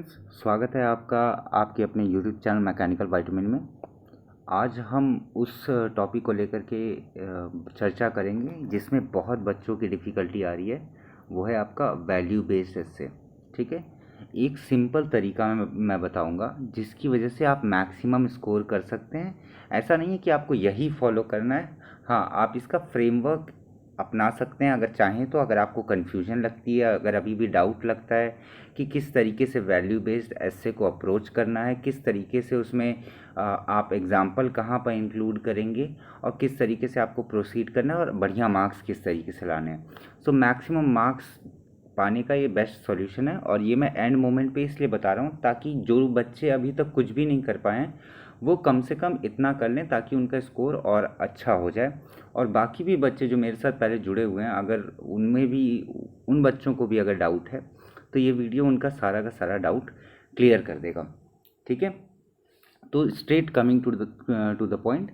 Friends, स्वागत है आपका आपके अपने यूट्यूब चैनल मैकेनिकल वाइटामिन में। आज हम उस टॉपिक को लेकर के चर्चा करेंगे जिसमें बहुत बच्चों की डिफ़िकल्टी आ रही है। वो है आपका वैल्यू बेस्ड एस्से। ठीक है, एक सिंपल तरीका मैं बताऊंगा जिसकी वजह से आप मैक्सिमम स्कोर कर सकते हैं। ऐसा नहीं है कि आपको यही फॉलो करना है। हाँ, आप इसका फ्रेमवर्क अपना सकते हैं अगर चाहें तो। अगर आपको कन्फ्यूजन लगती है, अगर अभी भी डाउट लगता है कि किस तरीके से वैल्यू बेस्ड एस्से को अप्रोच करना है, किस तरीके से उसमें आप एग्जाम्पल कहाँ पर इंक्लूड करेंगे और किस तरीके से आपको प्रोसीड करना है और बढ़िया मार्क्स किस तरीके से लाने हैं, सो मैक्सिमम मार्क्स पाने का ये बेस्ट सॉल्यूशन है। और ये मैं एंड मोमेंट पे इसलिए बता रहा हूँ ताकि जो बच्चे अभी तक कुछ भी नहीं कर पाए वो कम से कम इतना कर लें ताकि उनका स्कोर और अच्छा हो जाए। और बाकी भी बच्चे जो मेरे साथ पहले जुड़े हुए हैं, अगर उनमें भी उन बच्चों को भी अगर डाउट है तो ये वीडियो उनका सारा का सारा डाउट क्लियर कर देगा। ठीक है, तो straight coming to the point.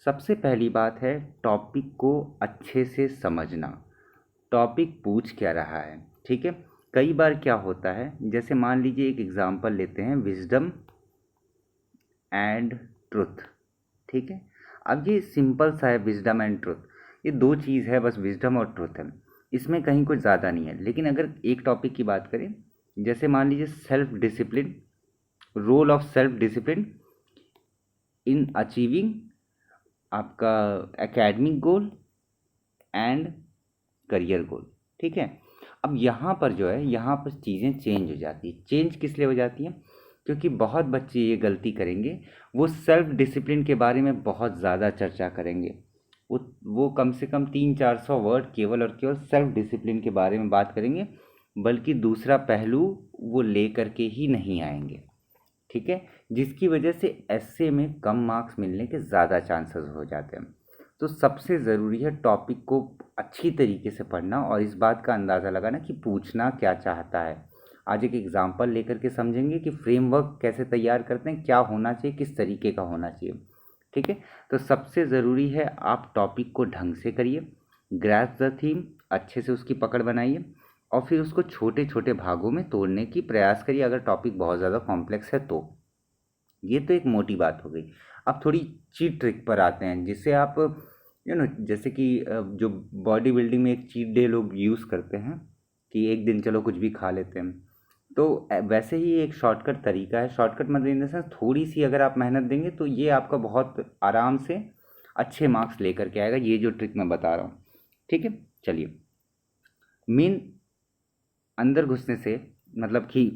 सबसे पहली बात है टॉपिक को अच्छे से समझना। टॉपिक पूछ क्या रहा है। ठीक है, कई बार क्या होता है, जैसे मान लीजिए एक एग्जांपल लेते हैं, विजडम एंड ट्रुथ। ठीक है, अब ये सिंपल सा है, विजडम एंड ट्रुथ, ये दो चीज़ है बस, विजडम और ट्रुथ है, इसमें कहीं कुछ ज़्यादा नहीं है। लेकिन अगर एक टॉपिक की बात करें, जैसे मान लीजिए self discipline, role of self discipline in achieving आपका academic goal and career goal. ठीक है, अब यहाँ पर जो है, यहाँ पर चीज़ें चेंज हो जाती है। चेंज किस लिए हो जाती है? क्योंकि बहुत बच्चे ये गलती करेंगे, वो सेल्फ डिसिप्लिन के बारे में बहुत ज़्यादा चर्चा करेंगे। वो कम से कम 300-400 वर्ड केवल और केवल सेल्फ डिसिप्लिन के बारे में बात करेंगे, बल्कि दूसरा पहलू वो ले करके ही नहीं आएंगे। ठीक है, जिसकी वजह से एस्से में कम मार्क्स मिलने के ज़्यादा चांसेस हो जाते हैं। तो सबसे ज़रूरी है टॉपिक को अच्छी तरीके से पढ़ना और इस बात का अंदाज़ा लगाना कि पूछना क्या चाहता है। आज एक एग्जांपल लेकर के समझेंगे कि फ्रेमवर्क कैसे तैयार करते हैं, क्या होना चाहिए, किस तरीके का होना चाहिए। ठीक है, तो सबसे ज़रूरी है आप टॉपिक को ढंग से करिए, ग्रैस्प द थीम, अच्छे से उसकी पकड़ बनाइए और फिर उसको छोटे छोटे भागों में तोड़ने की प्रयास करिए अगर टॉपिक बहुत ज़्यादा कॉम्प्लेक्स है तो। ये तो एक मोटी बात हो गई। अब थोड़ी चीट ट्रिक पर आते हैं, जिससे आप जैसे कि जो बॉडी बिल्डिंग में एक चीट डे लोग यूज़ करते हैं कि एक दिन चलो कुछ भी खा लेते हैं, तो वैसे ही एक शॉर्टकट तरीका है। शॉर्टकट मतलब इन द सेंस थोड़ी सी अगर आप मेहनत देंगे तो ये आपका बहुत आराम से अच्छे मार्क्स लेकर के आएगा, ये जो ट्रिक मैं बता रहा हूँ। ठीक है, चलिए, मेन अंदर घुसने से मतलब कि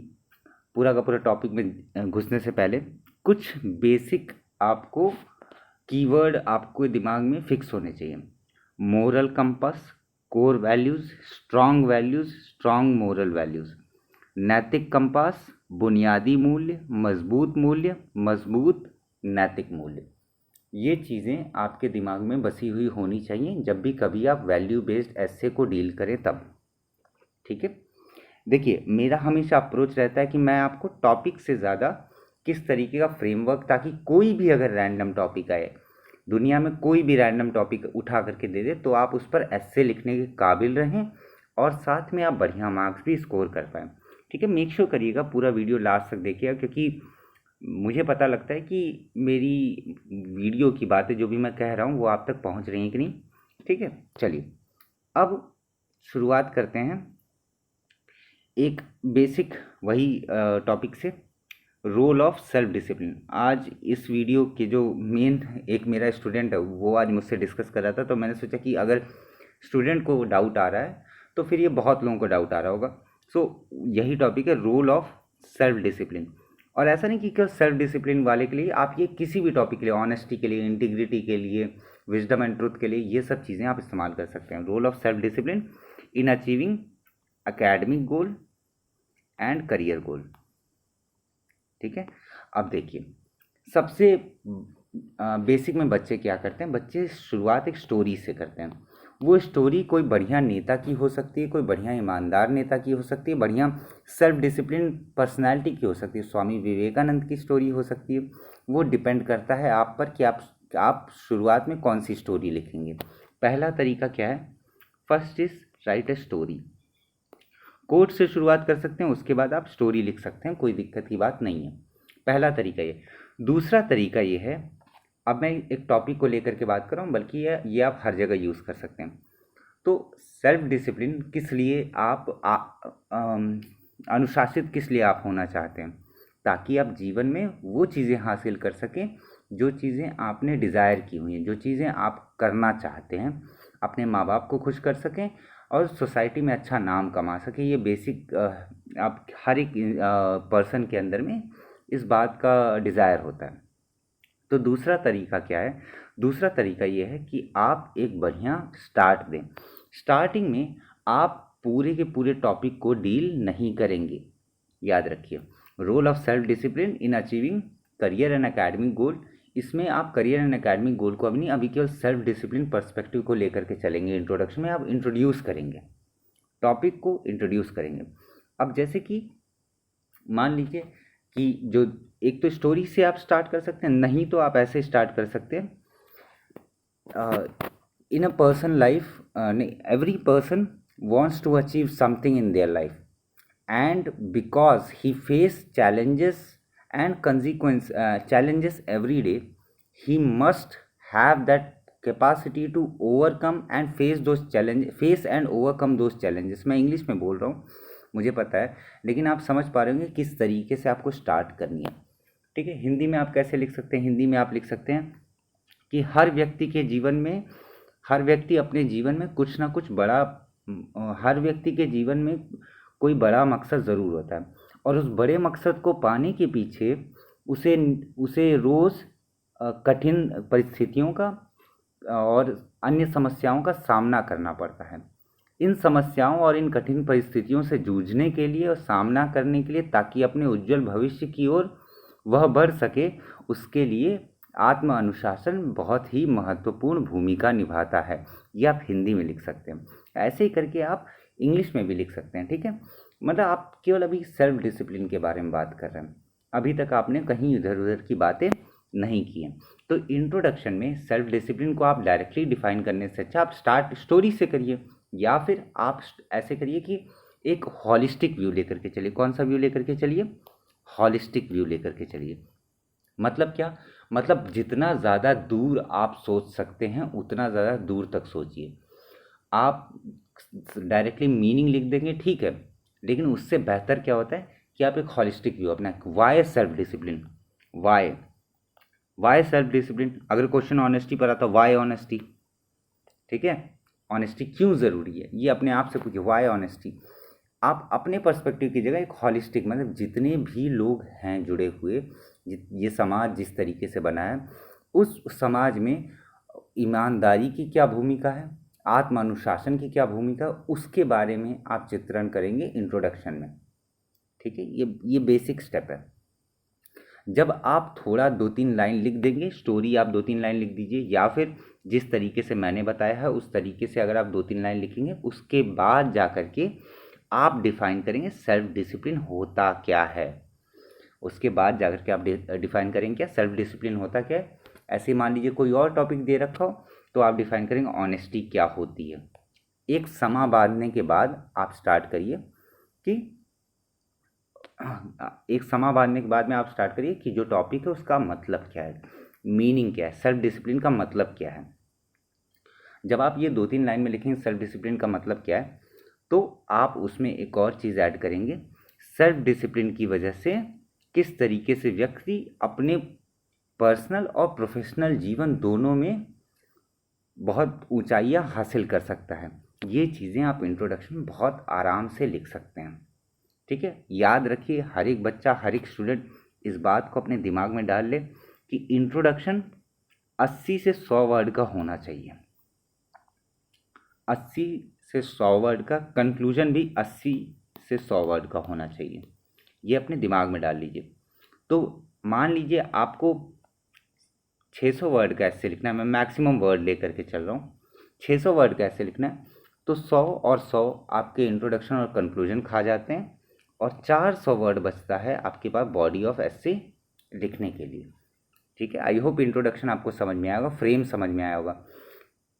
पूरा का पूरा टॉपिक में घुसने से पहले कुछ बेसिक आपको कीवर्ड आपको दिमाग में फिक्स होने चाहिए। Moral compass, core values, strong moral values. नैतिक कंपास, बुनियादी मूल्य, मजबूत नैतिक मूल्य। ये चीज़ें आपके दिमाग में बसी हुई होनी चाहिए जब भी कभी आप वैल्यू बेस्ड एस्से को डील करें तब। ठीक है, देखिए मेरा हमेशा अप्रोच रहता है कि मैं आपको टॉपिक से ज़्यादा किस तरीके का फ्रेमवर्क, ताकि कोई भी अगर रैंडम टॉपिक आए, दुनिया में कोई भी रैंडम टॉपिक उठा करके दे दे, तो आप उस पर एस्से लिखने के काबिल रहें और साथ में आप बढ़िया मार्क्स भी स्कोर कर पाएँ। ठीक है, मेक श्योर करिएगा पूरा वीडियो लास्ट तक देखिएगा, क्योंकि मुझे पता लगता है कि मेरी वीडियो की बातें जो भी मैं कह रहा हूँ वो आप तक पहुँच रही हैं कि नहीं। ठीक है, चलिए अब शुरुआत करते हैं एक बेसिक वही टॉपिक से, रोल ऑफ सेल्फ डिसिप्लिन। आज इस वीडियो के जो मेन एक मेरा स्टूडेंट है वो आज मुझसे डिस्कस कर रहा था, तो मैंने सोचा कि अगर स्टूडेंट को डाउट आ रहा है तो फिर ये बहुत लोगों को डाउट आ रहा होगा। सो यही टॉपिक है, रोल ऑफ सेल्फ डिसिप्लिन। और ऐसा नहीं कि केवल सेल्फ डिसिप्लिन वाले के लिए, आप ये किसी भी टॉपिक के लिए, ऑनेस्टी के लिए, इंटीग्रिटी के लिए, विजडम एंड ट्रुथ के लिए, ये सब चीज़ें आप इस्तेमाल कर सकते हैं। Role of self discipline in achieving academic goal and career goal. ठीक है, अब देखिए सबसे बेसिक में बच्चे क्या करते हैं, बच्चे शुरुआत एक स्टोरी से करते हैं। वो स्टोरी कोई बढ़िया नेता की हो सकती है, कोई बढ़िया ईमानदार नेता की हो सकती है, बढ़िया सेल्फ डिसिप्लिन पर्सनालिटी की हो सकती है, स्वामी विवेकानंद की स्टोरी हो सकती है। वो डिपेंड करता है आप पर कि आप शुरुआत में कौन सी स्टोरी लिखेंगे। पहला तरीका क्या है, first is write a story. Quote से शुरुआत कर सकते हैं, उसके बाद आप स्टोरी लिख सकते हैं, कोई दिक्कत की बात नहीं है। पहला तरीका ये। दूसरा तरीका ये है, अब मैं एक टॉपिक को लेकर के बात कर रहा हूँ, बल्कि ये आप हर जगह यूज़ कर सकते हैं। तो सेल्फ डिसिप्लिन किस लिए आप अनुशासित किस लिए आप होना चाहते हैं, ताकि आप जीवन में वो चीज़ें हासिल कर सकें जो चीज़ें आपने डिज़ायर की हुई हैं, जो चीज़ें आप करना चाहते हैं, अपने माँ बाप को खुश कर सकें और सोसाइटी में अच्छा नाम कमा सकें। ये बेसिक आप हर एक पर्सन के अंदर में इस बात का डिज़ायर होता है। तो दूसरा तरीका क्या है? दूसरा तरीका ये है कि आप एक बढ़िया स्टार्ट दें। स्टार्टिंग में आप पूरे के पूरे टॉपिक को डील नहीं करेंगे। याद रखिए, role of self discipline in achieving career and academic goal. इसमें आप करियर एंड एकेडमिक गोल को अभी नहीं, अभी केवल सेल्फ डिसिप्लिन पर्सपेक्टिव को लेकर के चलेंगे। इंट्रोडक्शन में आप इंट्रोड्यूस करेंगे, टॉपिक को इंट्रोड्यूस करेंगे। अब जैसे कि मान लीजिए कि जो एक तो स्टोरी से आप स्टार्ट कर सकते हैं, नहीं तो आप ऐसे स्टार्ट कर सकते हैं, in a person life, every person wants to achieve something in their life, and because he face challenges and consequence challenges every day, he must have that capacity to overcome and face and overcome those challenges। मैं English में बोल रहा हूँ, मुझे पता है, लेकिन आप समझ पा रहे होंगे किस तरीके से आपको स्टार्ट करनी है। ठीक है, हिंदी में आप कैसे लिख सकते हैं? हिंदी में आप लिख सकते हैं कि हर व्यक्ति के जीवन में, हर व्यक्ति अपने जीवन में कुछ ना कुछ बड़ा, हर व्यक्ति के जीवन में कोई बड़ा मकसद ज़रूर होता है, और उस बड़े मकसद को पाने के पीछे उसे उसे रोज़ कठिन परिस्थितियों का और अन्य समस्याओं का सामना करना पड़ता है। इन समस्याओं और इन कठिन परिस्थितियों से जूझने के लिए और सामना करने के लिए, ताकि अपने उज्जवल भविष्य की ओर वह बढ़ सके, उसके लिए आत्म अनुशासन बहुत ही महत्वपूर्ण भूमिका निभाता है। ये आप हिंदी में लिख सकते हैं। ऐसे ही करके आप इंग्लिश में भी लिख सकते हैं। ठीक है, मतलब आप केवल अभी सेल्फ डिसिप्लिन के बारे में बात कर रहे हैं, अभी तक आपने कहीं इधर उधर की बातें नहीं की हैं। तो इंट्रोडक्शन में सेल्फ डिसिप्लिन को आप डायरेक्टली डिफाइन करने से अच्छा आप स्टार्ट स्टोरी से करिए, या फिर आप ऐसे करिए कि एक हॉलिस्टिक व्यू लेकर के चलिए। कौन सा व्यू लेकर के चलिए? हॉलिस्टिक व्यू लेकर के चलिए। मतलब क्या? मतलब जितना ज़्यादा दूर आप सोच सकते हैं उतना ज़्यादा दूर तक सोचिए। आप डायरेक्टली मीनिंग लिख देंगे, ठीक है, लेकिन उससे बेहतर क्या होता है कि आप एक हॉलिस्टिक व्यू अपना। Why self discipline? Why self discipline? अगर क्वेश्चन ऑनेस्टी पर आता, वाई ऑनेस्टी? ठीक है, ऑनेस्टी क्यों ज़रूरी है, ये अपने आप से पूछिए, वाई ऑनेस्टी। आप अपने पर्सपेक्टिव की जगह एक हॉलिस्टिक, मतलब जितने भी लोग हैं जुड़े हुए, ये समाज जिस तरीके से बना है, उस समाज में ईमानदारी की क्या भूमिका है, आत्म अनुशासन की क्या भूमिका, उसके बारे में आप चित्रण करेंगे इंट्रोडक्शन में। ठीक है, ये बेसिक स्टेप है। जब आप थोड़ा 2-3 लाइन लिख देंगे, स्टोरी आप 2-3 लाइन लिख दीजिए, या फिर जिस तरीके से मैंने बताया है उस तरीके से अगर आप 2-3 लाइन लिखेंगे, उसके बाद जा कर के आप डिफ़ाइन करेंगे सेल्फ डिसिप्लिन होता क्या है। उसके बाद जाकर के आप डिफ़ाइन करेंगे क्या सेल्फ डिसिप्लिन होता क्या है। ऐसे मान लीजिए कोई और टॉपिक दे रखा हो, तो आप डिफ़ाइन करेंगे ऑनेस्टी क्या होती है। एक समा बांधने के बाद आप स्टार्ट करिए कि एक समा बांधने के बाद में आप स्टार्ट करिए कि जो टॉपिक है उसका मतलब क्या है, मीनिंग क्या है, सेल्फ डिसिप्लिन का मतलब क्या है। जब आप ये 2-3 लाइन में लिखेंगे सेल्फ डिसिप्लिन का मतलब क्या है, तो आप उसमें एक और चीज़ ऐड करेंगे, सेल्फ डिसिप्लिन की वजह से किस तरीके से व्यक्ति अपने पर्सनल और प्रोफेशनल जीवन दोनों में बहुत ऊंचाइयां हासिल कर सकता है। ये चीज़ें आप इंट्रोडक्शन में बहुत आराम से लिख सकते हैं। ठीक है, याद रखिए, हर एक बच्चा, हर एक स्टूडेंट इस बात को अपने दिमाग में डाल ले कि इंट्रोडक्शन 80 से 100 वर्ड का होना चाहिए। 80 से 100 वर्ड का, कंक्लूजन भी 80 से 100 वर्ड का होना चाहिए। ये अपने दिमाग में डाल लीजिए। तो मान लीजिए आपको 600 वर्ड का ऐसे लिखना है, मैं मैक्सिमम वर्ड लेकर के चल रहा हूँ, 600 वर्ड का ऐसे लिखना है, तो 100 और 100 आपके इंट्रोडक्शन और कंक्लूजन खा जाते हैं, और 400 वर्ड बचता है आपके पास बॉडी ऑफ एसे लिखने के लिए। ठीक है, आई होप इंट्रोडक्शन आपको समझ में आएगा, फ्रेम समझ में आया होगा।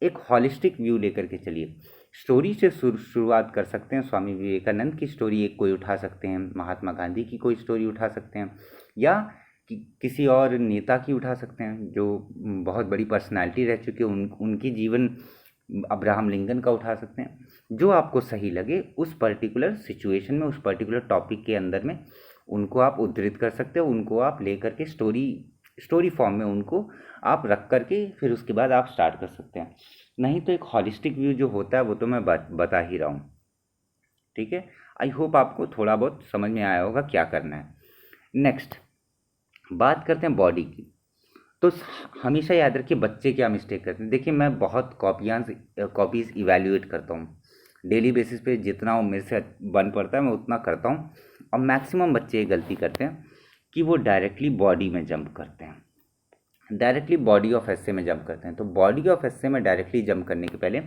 एक हॉलिस्टिक व्यू लेकर के चलिए। स्टोरी से शुरुआत कर सकते हैं। स्वामी विवेकानंद की स्टोरी एक कोई उठा सकते हैं, महात्मा गांधी की कोई स्टोरी उठा सकते हैं, या किसी और नेता की उठा सकते हैं जो बहुत बड़ी पर्सनालिटी रह चुकी है, उनकी जीवन, अब्राहम लिंकन का उठा सकते हैं। जो आपको सही लगे उस पर्टिकुलर सिचुएशन में, उस पर्टिकुलर टॉपिक के अंदर में उनको आप उद्धृत कर सकते हो, उनको आप ले करके स्टोरी फॉर्म में उनको आप रख करके फिर उसके बाद आप स्टार्ट कर सकते हैं। नहीं तो एक हॉलिस्टिक व्यू जो होता है वो तो मैं बता ही रहा हूँ। ठीक है, आई होप आपको थोड़ा बहुत समझ में आया होगा क्या करना है। नेक्स्ट बात करते हैं बॉडी की। तो हमेशा याद रखिए बच्चे क्या मिस्टेक करते हैं। देखिए मैं बहुत कॉपीज़ इवैल्यूएट करता हूँ डेली बेसिस पे, जितना वो मेरे से बन पड़ता है मैं उतना करता हूँ। और मैक्सिमम बच्चे ये गलती करते हैं कि वो डायरेक्टली बॉडी में जंप करते हैं, डायरेक्टली बॉडी ऑफ एस्से में जंप करते हैं। तो बॉडी ऑफ एस्से में डायरेक्टली जंप करने के पहले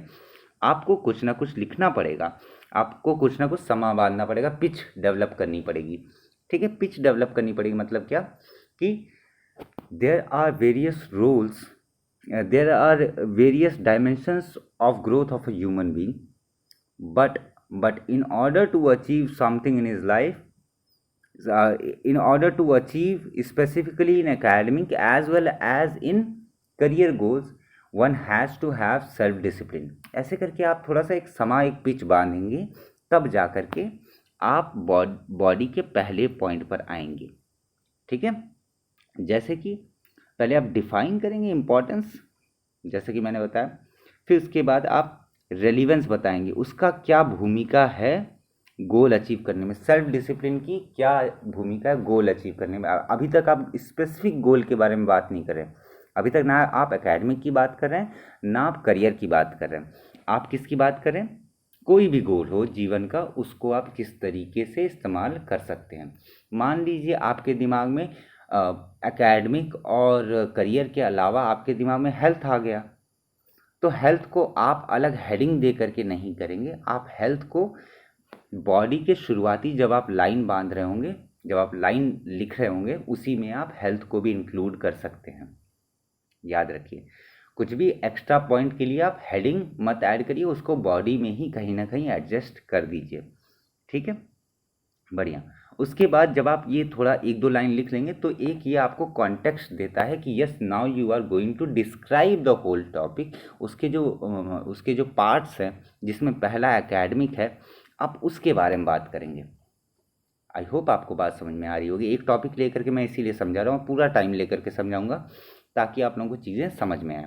आपको कुछ ना कुछ लिखना पड़ेगा, आपको कुछ ना कुछ समा बांधना पड़ेगा, पिच डेवलप करनी पड़ेगी। ठीक है, पिच डेवलप करनी पड़ेगी मतलब क्या कि there are various roles, there are various dimensions of growth of a human being, but in order to achieve something in his life, in order to achieve specifically in academic as well as in career goals, one has to have self discipline। ऐसे करके आप थोड़ा सा एक pitch बांधेंगे, तब जा करके आप बॉडी के पहले पॉइंट पर आएंगे। ठीक है, जैसे कि पहले आप डिफाइन करेंगे इम्पोर्टेंस, जैसे कि मैंने बताया, फिर उसके बाद आप रेलिवेंस बताएंगे, उसका क्या भूमिका है गोल अचीव करने में, सेल्फ डिसिप्लिन की क्या भूमिका है गोल अचीव करने में। अभी तक आप स्पेसिफिक गोल के बारे में बात नहीं कर रहे हैं, अभी तक ना आप एकेडमिक की बात कर रहे हैं ना आप करियर की बात कर रहे हैं, आप किसकी बात कर रहे हैं, कोई भी गोल हो जीवन का उसको आप किस तरीके से इस्तेमाल कर सकते हैं। मान लीजिए आपके दिमाग में एकेडमिक और करियर के अलावा आपके दिमाग में हेल्थ आ गया, तो हेल्थ को आप अलग हेडिंग दे करके नहीं करेंगे, आप हेल्थ को बॉडी के शुरुआती जब आप लाइन बांध रहे होंगे, जब आप लाइन लिख रहे होंगे, उसी में आप हेल्थ को भी इंक्लूड कर सकते हैं। याद रखिए कुछ भी एक्स्ट्रा पॉइंट के लिए आप हेडिंग मत ऐड करिए, उसको बॉडी में ही कहीं ना कहीं एडजस्ट कर दीजिए। ठीक है, बढ़िया। उसके बाद जब आप ये थोड़ा एक दो लाइन लिख लेंगे तो एक ये आपको कॉन्टेक्स्ट देता है कि yes now you are going to describe the whole topic. उसके जो पार्ट्स हैं जिसमें पहला एकेडमिक है, आप उसके बारे में बात करेंगे। आई होप आपको बात समझ में आ रही होगी। एक टॉपिक लेकर के मैं इसीलिए समझा रहा हूँ, पूरा टाइम लेकर के समझाऊंगा ताकि आप लोगों को चीज़ें समझ में आए।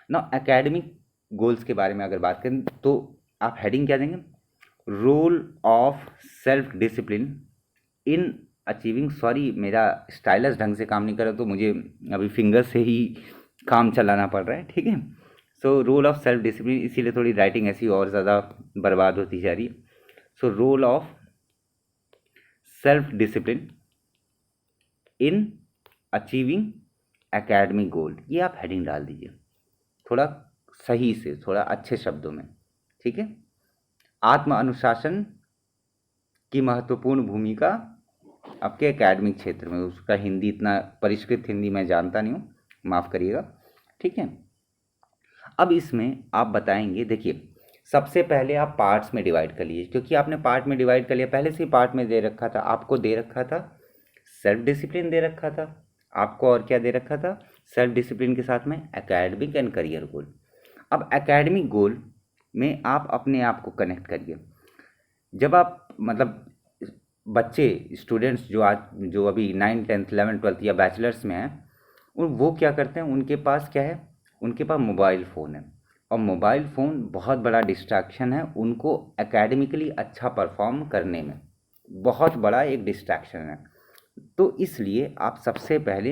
ना एकेडमिक गोल्स के बारे में अगर बात करें तो आप हेडिंग क्या देंगे, role of self discipline in achieving, sorry मेरा स्टाइलस ढंग से काम नहीं कर रहा तो मुझे अभी फिंगर से ही काम चलाना पड़ रहा है। ठीक है, so role of self discipline, इसीलिए थोड़ी राइटिंग ऐसी और ज़्यादा बर्बाद होती जा रही है। So role of self discipline in achieving academic goal, ये आप हेडिंग डाल दीजिए थोड़ा सही से, थोड़ा अच्छे शब्दों में। ठीक है, आत्म अनुशासन की महत्वपूर्ण भूमिका आपके एकेडमिक क्षेत्र में, उसका हिंदी इतना परिष्कृत हिंदी मैं जानता नहीं हूँ, माफ़ करिएगा। ठीक है, अब इसमें आप बताएंगे, देखिए सबसे पहले आप पार्ट्स में डिवाइड कर लीजिए, क्योंकि आपने पार्ट में डिवाइड कर लिया, पहले से ही पार्ट में दे रखा था, आपको दे रखा था सेल्फ डिसिप्लिन दे रखा था आपको, और क्या दे रखा था, सेल्फ डिसिप्लिन के साथ में एकेडमिक एंड करियर गोल। अब एकेडमिक गोल में आप अपने आप को कनेक्ट करिए। जब आप मतलब बच्चे स्टूडेंट्स जो अभी 9th 10th 11th 12th या बैचलर्स में हैं, वो क्या करते हैं, उनके पास क्या है, उनके पास मोबाइल फ़ोन है, और मोबाइल फ़ोन बहुत बड़ा डिस्ट्रैक्शन है उनको एकेडमिकली अच्छा परफॉर्म करने में, बहुत बड़ा एक डिस्ट्रैक्शन है। तो इसलिए आप सबसे पहले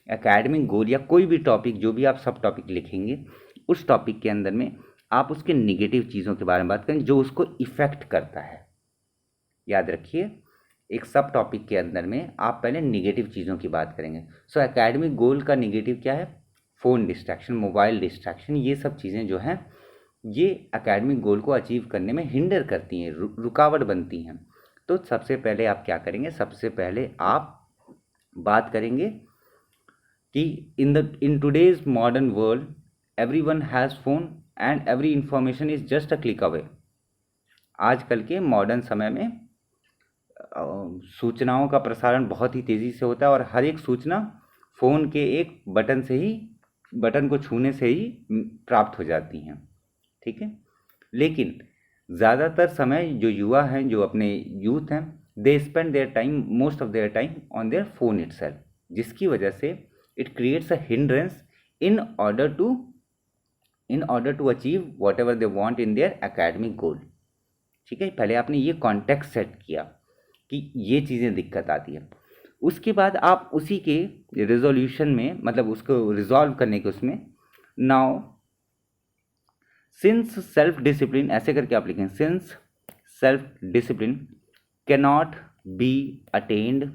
एकेडमिक गोल या कोई भी टॉपिक, जो भी आप सब टॉपिक लिखेंगे, उस टॉपिक के अंदर में आप उसके निगेटिव चीज़ों के बारे में बात करें जो उसको इफ़ेक्ट करता है। याद रखिए एक सब टॉपिक के अंदर में आप पहले निगेटिव चीज़ों की बात करेंगे। सो एकेडमिक गोल का निगेटिव क्या है, फ़ोन डिस्ट्रैक्शन, मोबाइल डिस्ट्रैक्शन, ये सब चीज़ें जो हैं ये एकेडमिक गोल को अचीव करने में हिंडर करती हैं, रुकावट बनती हैं। तो सबसे पहले आप क्या करेंगे, सबसे पहले आप बात करेंगे कि in today's modern world everyone has phone and every information is just a click away. आजकल के मॉडर्न समय में सूचनाओं का प्रसारण बहुत ही तेज़ी से होता है और हर एक सूचना फ़ोन के एक बटन को छूने से ही प्राप्त हो जाती हैं। ठीक है, लेकिन ज़्यादातर समय जो युवा हैं, जो अपने यूथ हैं, they spend their time, most of their time on their phone itself, जिसकी वजह से it creates a hindrance in order to achieve whatever they want in their academic goal. ठीक है, पहले आपने ये कॉन्टेक्स्ट सेट किया कि ये चीज़ें दिक्कत आती है, उसके बाद आप उसी के रिजोल्यूशन में, मतलब उसको रिजॉल्व करने के उसमें, नाउ सिंस सेल्फ डिसिप्लिन, ऐसे करके आप लिखें, since self discipline cannot be attend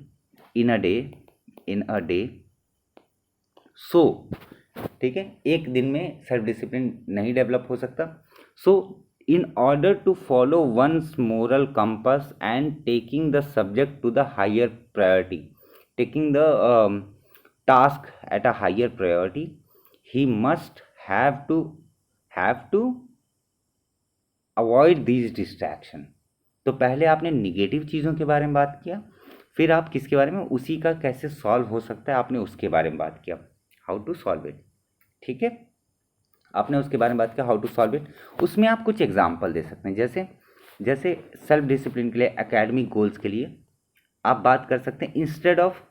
in a day so, ठीक है, एक दिन में सेल्फ डिसिप्लिन नहीं डेवलप हो सकता। सो in order to follow one's moral compass and taking the subject to the higher priority, taking the task at a higher priority, he must have to avoid these distraction। तो पहले आपने negative चीज़ों के बारे में बात किया, फिर आप किसके बारे में, उसी का कैसे सॉल्व हो सकता है, आपने उसके बारे में बात किया, हाउ टू सॉल्व इट। ठीक है, आपने उसके बारे में बात किया, हाउ टू सॉल्व इट। उसमें आप कुछ एग्जाम्पल दे सकते हैं, जैसे सेल्फ डिसिप्लिन के लिए, एकेडमिक गोल्स के लिए आप बात कर सकते हैं, instead of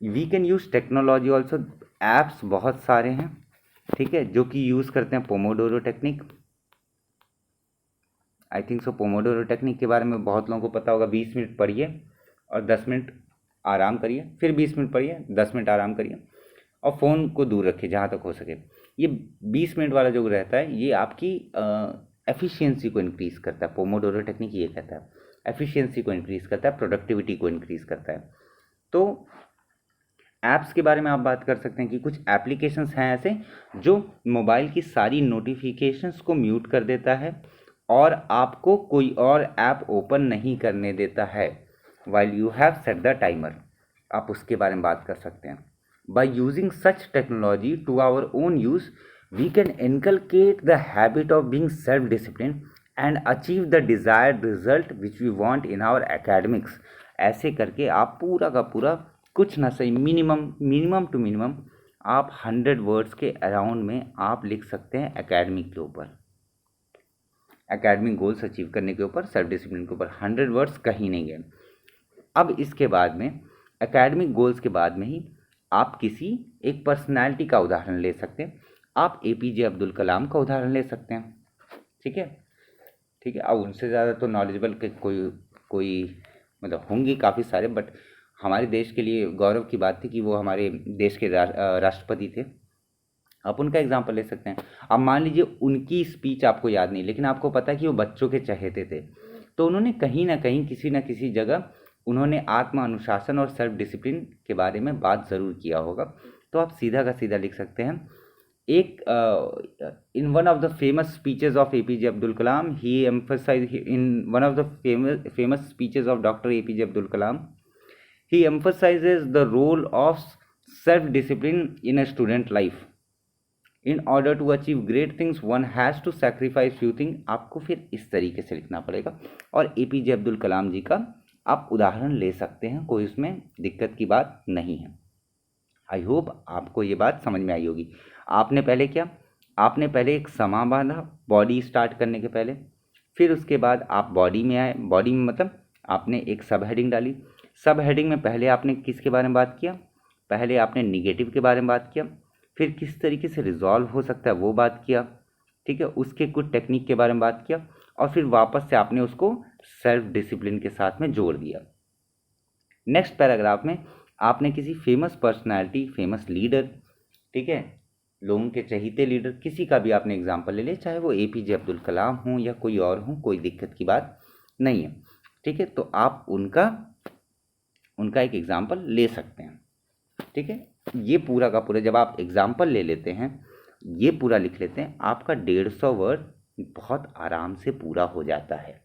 we can use technology also. Apps बहुत सारे हैं, ठीक है, जो कि यूज़ करते हैं Pomodoro technique. I think so Pomodoro technique के बारे में बहुत लोगों को पता होगा। 20 मिनट पढ़िए और 10 मिनट आराम करिए, फिर 20 मिनट पढ़िए, 10 मिनट आराम करिए, और फ़ोन को दूर रखिए जहाँ तक हो सके। ये 20 मिनट वाला जो रहता है, ये आपकी एफिशिएंसी को इंक्रीज़ करता है। पोमोडोरो टेक्निक ये कहता है, एफिशिएंसी को इंक्रीज़ करता है, प्रोडक्टिविटी को इंक्रीज़ करता है। तो ऐप्स के बारे में आप बात कर सकते हैं कि कुछ एप्लीकेशंस हैं ऐसे जो मोबाइल की सारी नोटिफिकेशंस को म्यूट कर देता है और आपको कोई और ऐप ओपन नहीं करने देता है while you have set the timer. आप उसके बारे में बात कर सकते हैं। By using such technology to our own use, we can inculcate the habit of being self-disciplined and achieve the desired result which we want in our academics। ऐसे करके आप पूरा का पूरा कुछ ना सही, मिनिमम टू मिनिमम आप 100 वर्ड्स के अराउंड में आप लिख सकते हैं एकेडमिक के ऊपर, एकेडमिक गोल्स अचीव करने के ऊपर, सेल्फ डिसिप्लिन के ऊपर 100 वर्ड्स कहीं नहीं गए। अब इसके बाद में, एकेडमिक गोल्स के बाद में ही आप किसी एक पर्सनालिटी का उदाहरण ले सकते हैं। आप एपीजे अब्दुल कलाम का उदाहरण ले सकते हैं। ठीक है, ठीक है। अब उनसे ज़्यादा तो नॉलेजेबल के कोई मतलब होंगे काफ़ी सारे, बट हमारे देश के लिए गौरव की बात थी कि वो हमारे देश के राष्ट्रपति थे। आप उनका एग्जाम्पल ले सकते हैं। अब मान लीजिए उनकी स्पीच आपको याद नहीं, लेकिन आपको पता है कि वो बच्चों के चहेते थे, तो उन्होंने कहीं ना कहीं किसी न किसी जगह उन्होंने आत्म अनुशासन और सेल्फ डिसिप्लिन के बारे में बात ज़रूर किया होगा। तो आप सीधा का सीधा लिख सकते हैं, एक in one of the famous speeches of APJ Abdul Kalam, he emphasize in one of the famous speeches of doctor APJ Abdul Kalam, he emphasizes the role of self discipline in a student life. In order to achieve great things one has to sacrifice few thing. आपको फिर इस तरीके से लिखना पड़ेगा और APJ Abdul कलाम जी का आप उदाहरण ले सकते हैं, कोई उसमें दिक्कत की बात नहीं है। आई होप आपको ये बात समझ में आई होगी। आपने पहले क्या, आपने पहले एक समा बांधा बॉडी स्टार्ट करने के पहले, फिर उसके बाद आप बॉडी में आए। बॉडी में मतलब आपने एक सब हेडिंग डाली। सब हेडिंग में पहले आपने किसके बारे में बात किया, पहले आपने निगेटिव के बारे में बात किया, फिर किस तरीके से रिजॉल्व हो सकता है वो बात किया, ठीक है, उसके कुछ टेक्निक के बारे में बात किया, और फिर वापस से आपने उसको सेल्फ डिसिप्लिन के साथ में जोड़ दिया। नेक्स्ट पैराग्राफ में आपने किसी फेमस पर्सनालिटी, फेमस लीडर, ठीक है, लोगों के चहीते लीडर, किसी का भी आपने एग्जाम्पल ले लिया, चाहे वो एपीजे अब्दुल कलाम हों या कोई और हों, कोई दिक्कत की बात नहीं है। ठीक है, तो आप उनका एक एग्जाम्पल ले सकते हैं। ठीक है, ये पूरा का पूरा जब आप एग्जाम्पल ले लेते हैं, ये पूरा लिख लेते हैं, आपका 150 वर्ड बहुत आराम से पूरा हो जाता है।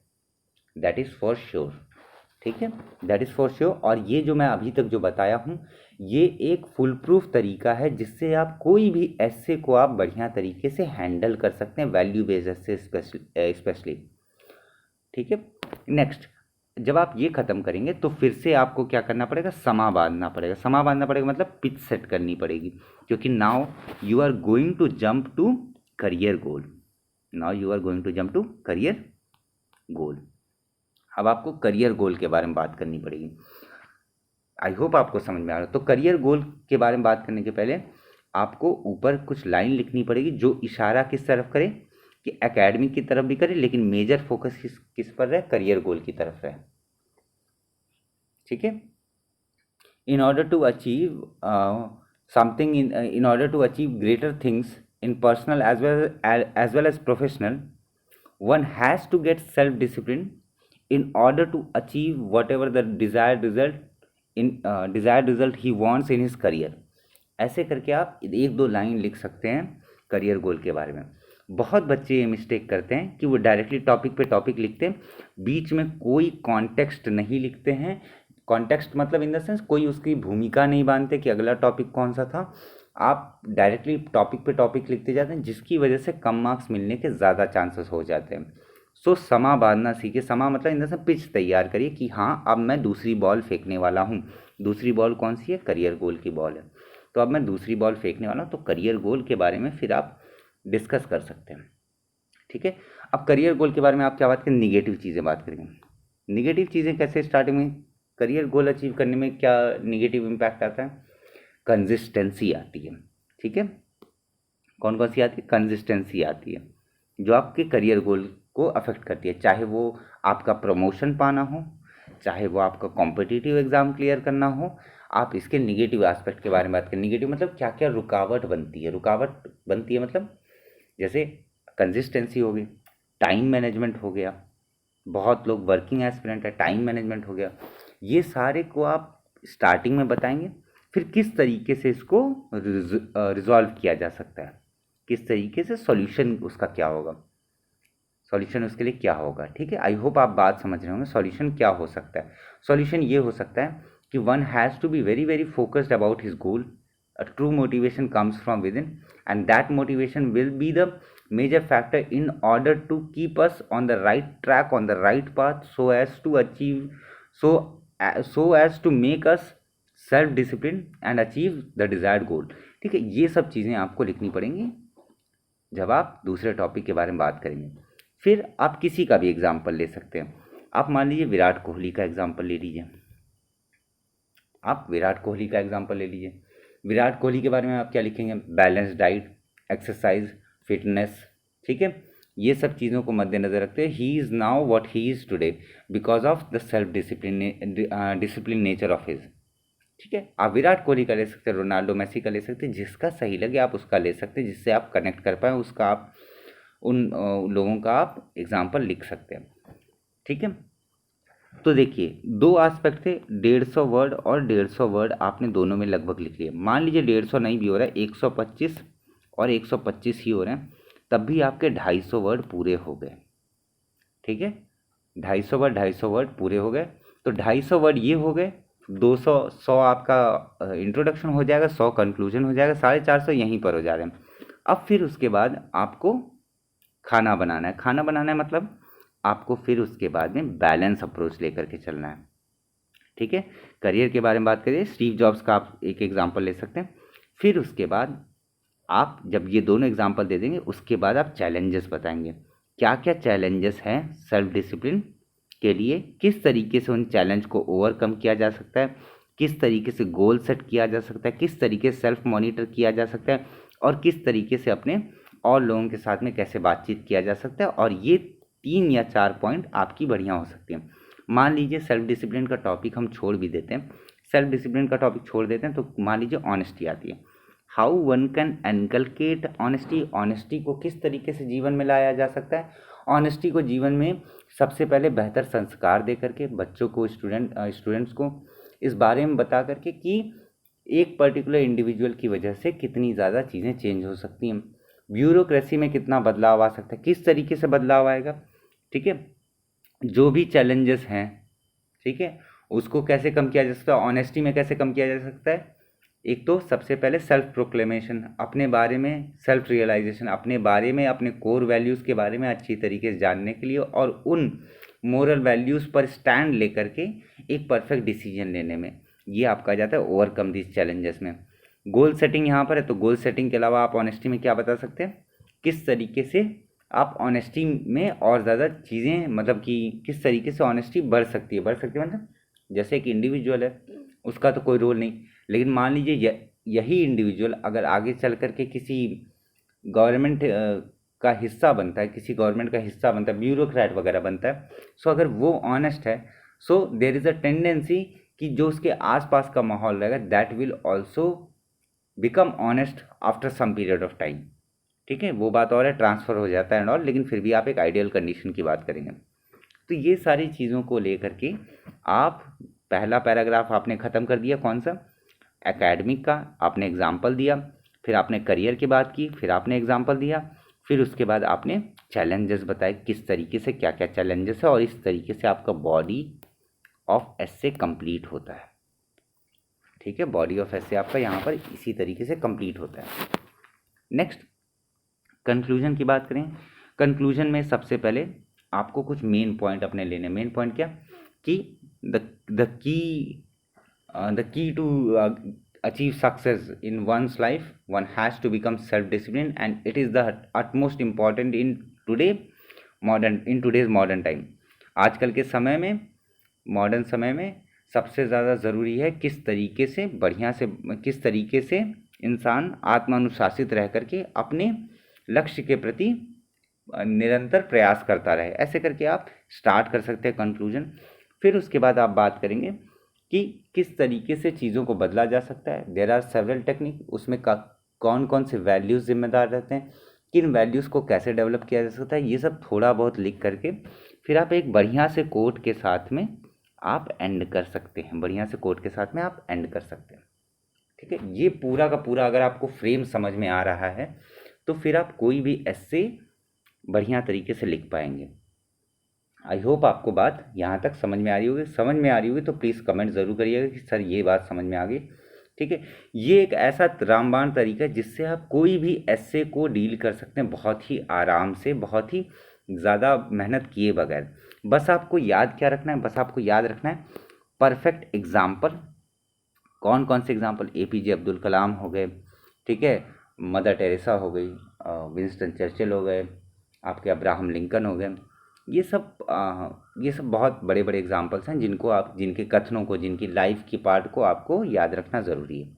That is for sure. ठीक है, दैट इज़ फॉर श्योर। और ये जो मैं अभी तक जो बताया हूँ, ये एक फुल प्रूफ तरीका है जिससे आप कोई भी ऐसे को आप बढ़िया तरीके से हैंडल कर सकते हैं, वैल्यू बेस्ड ऐसे स्पेशली। ठीक है, नेक्स्ट, जब आप ये ख़त्म करेंगे तो फिर से आपको क्या करना पड़ेगा, समा बांधना पड़ेगा। समा बांधना पड़ेगा मतलब पिच सेट करनी पड़ेगी, क्योंकि now you are going to jump to career goal. Now you are going to jump to career goal. अब आपको करियर गोल के बारे में बात करनी पड़ेगी। आई होप आपको समझ में आ रहा है। तो करियर गोल के बारे में बात करने के पहले आपको ऊपर कुछ लाइन लिखनी पड़ेगी जो इशारा किस तरफ करे, कि एकेडमिक की तरफ भी करे, लेकिन मेजर फोकस किस पर रहे, करियर गोल की तरफ रहे। ठीक है, in order to achieve something in order to achieve greater things in personal as well as professional, one has to get self discipline in order to achieve whatever the desired result he wants in his career। ऐसे करके आप एक दो line लिख सकते हैं career goal के बारे में। बहुत बच्चे ये मिस्टेक करते हैं कि वो डायरेक्टली टॉपिक पे टॉपिक लिखते हैं, बीच में कोई कॉन्टेक्स्ट नहीं लिखते हैं। कॉन्टेक्स्ट मतलब इन द सेंस कोई उसकी भूमिका नहीं बांधते कि अगला टॉपिक कौन सा था। आप डायरेक्टली टॉपिक पे टॉपिक लिखते जाते हैं, जिसकी वजह से कम मार्क्स मिलने के ज़्यादा चांसेस हो जाते हैं। सो समा बांधना सीखिए। समा मतलब इन द सेंस पिच तैयार करिए कि हाँ अब मैं दूसरी बॉल फेंकने वाला हूँ। दूसरी बॉल कौन सी है, करियर गोल की बॉल है। तो अब मैं दूसरी बॉल फेंकने वाला हूँ, तो करियर गोल के बारे में फिर आप डिस्कस कर सकते हैं। ठीक है, अब करियर गोल के बारे में आप क्या बात करें, निगेटिव चीज़ें बात करेंगे। निगेटिव चीज़ें कैसे, स्टार्टिंग में करियर गोल अचीव करने में क्या निगेटिव इम्पैक्ट आता है, कंसिस्टेंसी आती है। ठीक है, कौन कौन सी आती है, कंसिस्टेंसी आती है जो आपके करियर गोल को अफेक्ट करती है। चाहे वो आपका प्रमोशन पाना हो, चाहे वो आपका कॉम्पिटिटिव एग्ज़ाम क्लियर करना हो। आप इसके निगेटिव एस्पेक्ट के बारे में बात करें। निगेटिव मतलब क्या क्या रुकावट बनती है। रुकावट बनती है मतलब जैसे कंसिस्टेंसी हो गई, टाइम मैनेजमेंट हो गया। बहुत लोग वर्किंग एस्पिरेंट है, टाइम मैनेजमेंट हो गया। ये सारे को आप स्टार्टिंग में बताएंगे, फिर किस तरीके से इसको रिजॉल्व किया जा सकता है, किस तरीके से सॉल्यूशन उसका क्या होगा, सॉल्यूशन उसके लिए क्या होगा। ठीक है, आई होप आप बात समझ रहे होंगे। सॉल्यूशन क्या हो सकता है, सॉल्यूशन ये हो सकता है कि one has to be very very focused about his goal. A true motivation comes from within, and that motivation will be the major factor in order to keep us on the right track, on the right path, so as to achieve so as to make us self disciplined and achieve the desired goal। ठीक है, ये सब चीज़ें आपको लिखनी पड़ेंगी जब आप दूसरे टॉपिक के बारे में बात करेंगे। फिर आप किसी का भी एग्जाम्पल ले सकते हैं। आप मान लीजिए विराट कोहली का एग्जाम्पल ले लीजिए। आप विराट कोहली का एग्जाम्पल ले लीजिए। विराट कोहली के बारे में आप क्या लिखेंगे, बैलेंस डाइट, एक्सरसाइज, फिटनेस। ठीक है, ये सब चीज़ों को मद्देनज़र रखते हैं। He is now what he is today because of the self discipline nature of his. ठीक है, आप विराट कोहली का ले सकते हैं, रोनाल्डो मेसी का ले सकते हैं, जिसका सही लगे आप उसका ले सकते हैं, जिससे आप कनेक्ट कर पाएँ उसका, आप उन लोगों का आप एग्जाम्पल लिख सकते हैं। ठीक है, तो देखिए दो एस्पेक्ट थे, 150 वर्ड और 150 वर्ड आपने दोनों में लगभग लिख लिए। मान लीजिए 150 नहीं भी हो रहा है, 125 और 125 ही हो रहे हैं, तब भी आपके 250 वर्ड पूरे हो गए। ठीक है, 250 वर्ड पूरे हो गए। तो 250 वर्ड ये हो गए, 100 आपका इंट्रोडक्शन हो जाएगा, 100 कंक्लूजन हो जाएगा, 450 यहीं पर हो जा रहे हैं। अब फिर उसके बाद आपको खाना बनाना है। खाना बनाना है मतलब आपको फिर उसके बाद में बैलेंस अप्रोच लेकर के चलना है। ठीक है, करियर के बारे में बात करिए, स्टीव जॉब्स का आप एक एग्जांपल ले सकते हैं। फिर उसके बाद आप जब ये दोनों एग्जांपल दे देंगे, उसके बाद आप चैलेंजेस बताएंगे, क्या क्या चैलेंजेस हैं सेल्फ डिसिप्लिन के लिए, किस तरीके से उन चैलेंज को ओवरकम किया जा सकता है, किस तरीके से गोल सेट किया जा सकता है, किस तरीके से सेल्फ मॉनिटर किया जा सकता है, और किस तरीके से अपने और लोगों के साथ में कैसे बातचीत किया जा सकता है। और ये 3 या 4 पॉइंट आपकी बढ़िया हो सकती हैं। मान लीजिए सेल्फ डिसिप्लिन का टॉपिक हम छोड़ भी देते हैं, सेल्फ डिसिप्लिन का टॉपिक छोड़ देते हैं, तो मान लीजिए ऑनेस्टी आती है। How one can inculcate honesty, honesty को किस तरीके से जीवन में लाया जा सकता है। ऑनेस्टी को जीवन में सबसे पहले बेहतर संस्कार दे करके बच्चों को, स्टूडेंट्स को इस बारे में बता करके कि एक पर्टिकुलर इंडिविजुअल की वजह से कितनी ज़्यादा चीज़ें चेंज हो सकती हैं, ब्यूरोक्रेसी में कितना बदलाव आ सकता है, किस तरीके से बदलाव आएगा। ठीक है, जो भी चैलेंजेस हैं ठीक है। उसको कैसे कम किया जा सकता है, ऑनेस्टी में कैसे कम किया जा सकता है? एक तो सबसे पहले सेल्फ प्रोक्लेमेशन, अपने बारे में सेल्फ रियलाइजेशन, अपने बारे में, अपने कोर वैल्यूज़ के बारे में अच्छी तरीके से जानने के लिए और उन मोरल वैल्यूज़ पर स्टैंड लेकर के एक परफेक्ट डिसीजन लेने में, ये आपका जाता है ओवरकम दिस चैलेंजेस में। गोल सेटिंग यहाँ पर है, तो गोल सेटिंग के अलावा आप ऑनेस्टी में क्या बता सकते हैं, किस तरीके से आप ऑनेस्टी में और ज़्यादा चीज़ें, मतलब कि किस तरीके से ऑनेस्टी बढ़ सकती है, मतलब जैसे एक इंडिविजुअल है उसका तो कोई रोल नहीं, लेकिन मान लीजिए यही इंडिविजुअल अगर आगे चल कर के किसी गवर्नमेंट का हिस्सा बनता है, किसी गवर्नमेंट का हिस्सा बनता है, ब्यूरोक्रेट वगैरह बनता है, सो अगर वो ऑनेस्ट है, सो देर इज़ अ टेंडेंसी कि जो उसके आसपास का माहौल रहेगा that will also become honest after some period of time. ठीक है, वो बात और है, ट्रांसफ़र हो जाता है एंड ऑल, लेकिन फिर भी आप एक आइडियल कंडीशन की बात करेंगे। तो ये सारी चीज़ों को लेकर के आप पहला पैराग्राफ आपने ख़त्म कर दिया, कौन सा, एकेडमिक का, आपने एग्जाम्पल दिया, फिर आपने करियर की बात की, फिर आपने एग्जाम्पल दिया, फिर उसके बाद आपने चैलेंजेस बताए किस तरीके से क्या क्या चैलेंजेस है, और इस तरीके से आपका बॉडी ऑफ एसे कंप्लीट होता है। ठीक है, बॉडी ऑफ एसे आपका यहाँ पर इसी तरीके से कंप्लीट होता है। नेक्स्ट कंक्लूजन की बात करें। कंक्लूजन में सबसे पहले आपको कुछ मेन पॉइंट अपने लेने। मेन पॉइंट क्या, कि the key to achieve success in one's life, one has to become self-disciplined, and it is the utmost important in today's modern time। आजकल के समय में, मॉडर्न समय में सबसे ज़्यादा ज़रूरी है किस तरीके से इंसान आत्मानुशासित रह करके अपने लक्ष्य के प्रति निरंतर प्रयास करता रहे। ऐसे करके आप स्टार्ट कर सकते हैं कंक्लूजन। फिर उसके बाद आप बात करेंगे कि किस तरीके से चीज़ों को बदला जा सकता है। देयर आर सेवरल टेक्निक, उसमें कौन कौन से वैल्यूज़ जिम्मेदार रहते हैं, किन वैल्यूज़ को कैसे डेवलप किया जा सकता है, ये सब थोड़ा बहुत लिख करके फिर आप एक बढ़िया से कोट के साथ में आप एंड कर सकते हैं। ठीक है, ये पूरा का पूरा अगर आपको फ्रेम समझ में आ रहा है तो फिर आप कोई भी ऐसे बढ़िया तरीके से लिख पाएंगे। आई होप आपको बात यहाँ तक समझ में आ रही होगी। तो प्लीज़ कमेंट ज़रूर करिएगा कि सर ये बात समझ में आ गई। ठीक है, ये एक ऐसा रामबाण तरीका है जिससे आप कोई भी ऐसे को डील कर सकते हैं बहुत ही आराम से, बहुत ही ज़्यादा मेहनत किए बगैर। बस आपको याद क्या रखना है, परफेक्ट एग्जाम्पल। कौन कौन से एग्जाम्पल, APJ अब्दुल कलाम हो गए, ठीक है, मदर टेरेसा हो गई, विंस्टन चर्चिल हो गए, आपके अब्राहम लिंकन हो गए। ये सब बहुत बड़े बड़े एग्जाम्पल्स हैं जिनके कथनों को, जिनकी लाइफ की पार्ट को आपको याद रखना ज़रूरी है।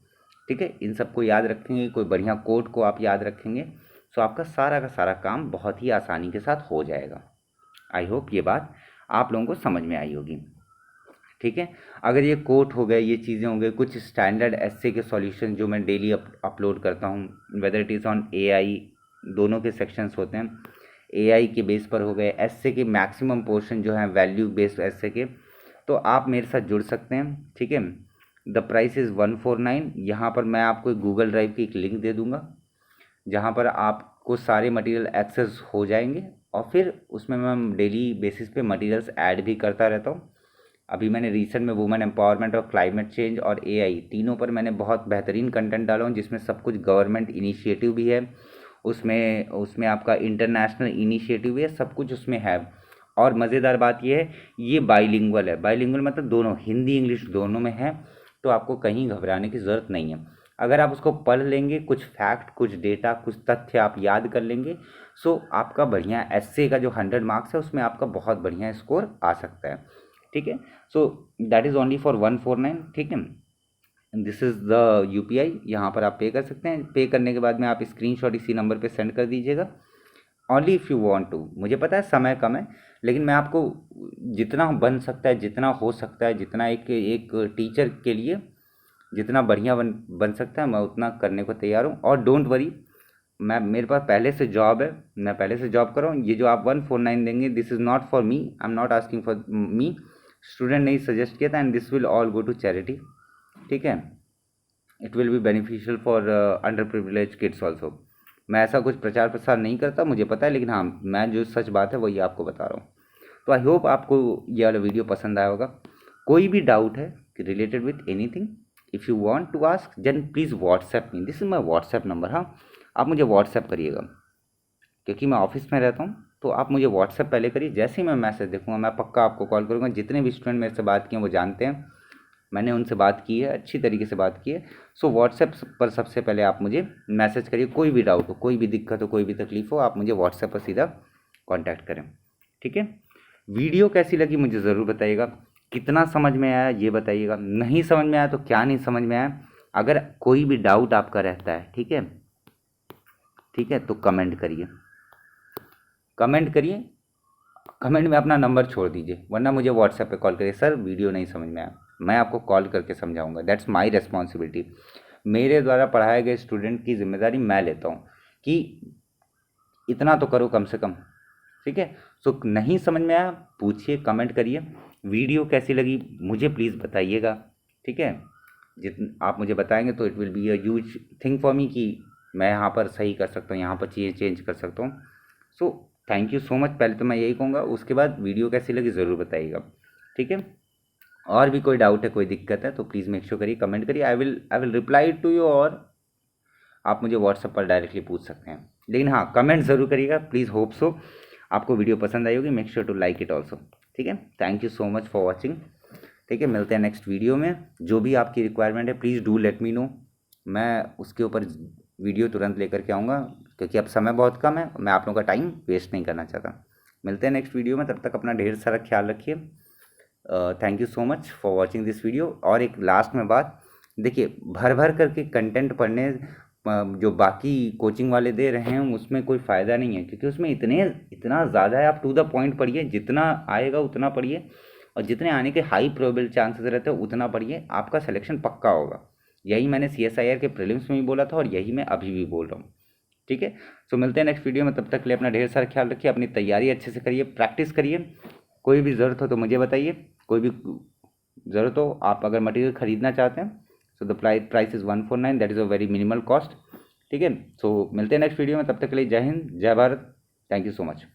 ठीक है, इन सबको याद रखेंगे, कोई बढ़िया कोट को आप याद रखेंगे तो आपका सारा का सारा काम बहुत ही आसानी के साथ हो जाएगा। आई होप ये बात आप लोगों को समझ में आई होगी। ठीक है, अगर ये कोट हो गए, ये चीज़ें हो गई, कुछ स्टैंडर्ड ऐसे के सॉल्यूशन जो मैं डेली अपलोड करता हूँ, whether it is on AI, दोनों के सेक्शंस होते हैं। AI के बेस पर हो गए, ऐसे के मैक्सिमम पोर्शन जो है वैल्यू बेस्ड ऐसे के, तो आप मेरे साथ जुड़ सकते हैं। ठीक है, द प्राइस इज़ 149। यहाँ पर मैं आपको एक गूगल ड्राइव की एक लिंक दे दूँगा जहाँ पर आपको सारे मटेरियल एक्सेस हो जाएंगे, और फिर उसमें मैं डेली बेसिस पे मटेरियल्स ऐड भी करता रहता हूँ। अभी मैंने रिसेंट में वुमेन एम्पावरमेंट और क्लाइमेट चेंज और AI तीनों पर मैंने बहुत बेहतरीन कंटेंट डाला हूँ, जिसमें सब कुछ गवर्नमेंट इनिशिएटिव भी है, उसमें आपका इंटरनेशनल इनिशिएटिव भी है, सब कुछ उसमें है। और मज़ेदार बात ये है, ये बाइलिंगुअल है। बाइलिंगुअल मतलब दोनों, हिंदी इंग्लिश दोनों में है, तो आपको कहीं घबराने की ज़रूरत नहीं है। अगर आप उसको पढ़ लेंगे, कुछ फैक्ट, कुछ डेटा, कुछ तथ्य आप याद कर लेंगे, सो आपका बढ़िया ऐसे का जो 100 मार्क्स है उसमें आपका बहुत बढ़िया स्कोर आ सकता है। ठीक है, so that is only for 149। ठीक है, दिस इज़ द UPI, यहाँ पर आप पे कर सकते हैं। पे करने के बाद में आप स्क्रीनशॉट इसी नंबर पे सेंड कर दीजिएगा, only if you want to. मुझे पता है समय कम है, लेकिन मैं आपको जितना बन सकता है, जितना हो सकता है, जितना एक टीचर के लिए जितना बढ़िया बन सकता है, मैं उतना करने को तैयार हूँ। और डोंट वरी, मेरे पास पहले से जॉब है, मैं पहले से जॉब कर रहा हूँ। ये जो आप 149 देंगे, this is not for me, I am not asking for me, student ने ही सजेस्ट किया था, and this will all go to charity. ठीक है, it will be beneficial for under privilege kids also. मैं ऐसा कुछ प्रचार प्रसार नहीं करता, मुझे पता है, लेकिन हाँ, मैं जो सच बात है वही आपको बता रहा हूँ। तो आई होप आपको ये वाला वीडियो पसंद आया होगा। कोई भी डाउट है related with anything, if you want to ask then please WhatsApp me, this is my WhatsApp number. हाँ, आप मुझे व्हाट्सएप करिएगा क्योंकि मैं ऑफिस में रहता हूँ, तो आप मुझे व्हाट्सएप पहले करिए। जैसे ही मैं मैसेज देखूँगा मैं पक्का आपको कॉल करूँगा। जितने भी स्टूडेंट मेरे से बात किए वो जानते हैं, मैंने उनसे बात की है, अच्छी तरीके से बात की है। सो व्हाट्सएप पर सबसे पहले आप मुझे मैसेज करिए, कोई भी डाउट हो, कोई भी दिक्कत हो, कोई भी तकलीफ हो, आप मुझे व्हाट्सएप पर सीधा कॉन्टैक्ट करें। ठीक है, वीडियो कैसी लगी मुझे ज़रूर बताइएगा, कितना समझ में आया ये बताइएगा, नहीं समझ में आया तो क्या नहीं समझ में आया। अगर कोई भी डाउट आपका रहता है, ठीक है, ठीक है, तो कमेंट करिए, कमेंट करिए, कमेंट में अपना नंबर छोड़ दीजिए, वरना मुझे व्हाट्सएप पे कॉल करिए, सर वीडियो नहीं समझ में आया, मैं आपको कॉल करके समझाऊंगा। दैट्स माय रिस्पॉन्सिबिलिटी, मेरे द्वारा पढ़ाए गए स्टूडेंट की जिम्मेदारी मैं लेता हूँ कि इतना तो करो कम से कम। ठीक है, सो नहीं समझ में आया पूछिए, कमेंट करिए, वीडियो कैसी लगी मुझे प्लीज़ बताइएगा। ठीक है, जित आप मुझे बताएंगे तो it will be a huge thing for me कि मैं यहाँ पर सही कर सकता हूँ, यहाँ पर चीज़ें चेंज कर सकता हूँ। So thank you so much, पहले तो मैं यही कहूँगा, उसके बाद वीडियो कैसी लगी ज़रूर बताइएगा। ठीक है, और भी कोई डाउट है, कोई दिक्कत है तो प्लीज़ मेक श्योर करिए, कमेंट करिए, I will reply to you, और आप मुझे व्हाट्सएप पर डायरेक्टली पूछ सकते हैं। लेकिन हाँ, कमेंट ज़रूर करिएगा प्लीज़, होप सो आपको वीडियो पसंद आई होगी, make sure to like it also. ठीक है, thank you so much for watching. ठीक है, मिलते हैं नेक्स्ट वीडियो में। जो भी आपकी रिक्वायरमेंट है please do let me know, मैं उसके ऊपर वीडियो तुरंत लेकर के आऊँगा, क्योंकि अब समय बहुत कम है, मैं आप लोगों का टाइम वेस्ट नहीं करना चाहता। मिलते हैं नेक्स्ट वीडियो में, तब तक अपना ढेर सारा ख्याल रखिए। Thank you so much for watching this video. और एक लास्ट में बात, देखिए भर भर करके कंटेंट पढ़ने जो बाकी कोचिंग वाले दे रहे हैं उसमें कोई फ़ायदा नहीं है, क्योंकि उसमें इतना ज़्यादा है। आप टू द पॉइंट पढ़िए, जितना आएगा उतना पढ़िए, और जितने आने के हाई प्रोबेबल चांसेस रहते हैं उतना पढ़िए, आपका सिलेक्शन पक्का होगा। यही मैंने CSIR के प्रीलिम्स में भी बोला था और यही मैं अभी भी बोल रहा हूँ। ठीक है, सो मिलते हैं नेक्स्ट वीडियो में, तब तक के लिए अपना ढेर सारा ख्याल रखिए, अपनी तैयारी अच्छे से करिए, प्रैक्टिस करिए। कोई भी ज़रूरत हो तो मुझे बताइए, कोई भी ज़रूरत हो, आप अगर मटेरियल ख़रीदना चाहते हैं, so the price is 149, that is a very minimal cost. ठीक है, सो मिलते हैं नेक्स्ट वीडियो में, तब तक के लिए जय हिंद, जय Bharat, thank you so much.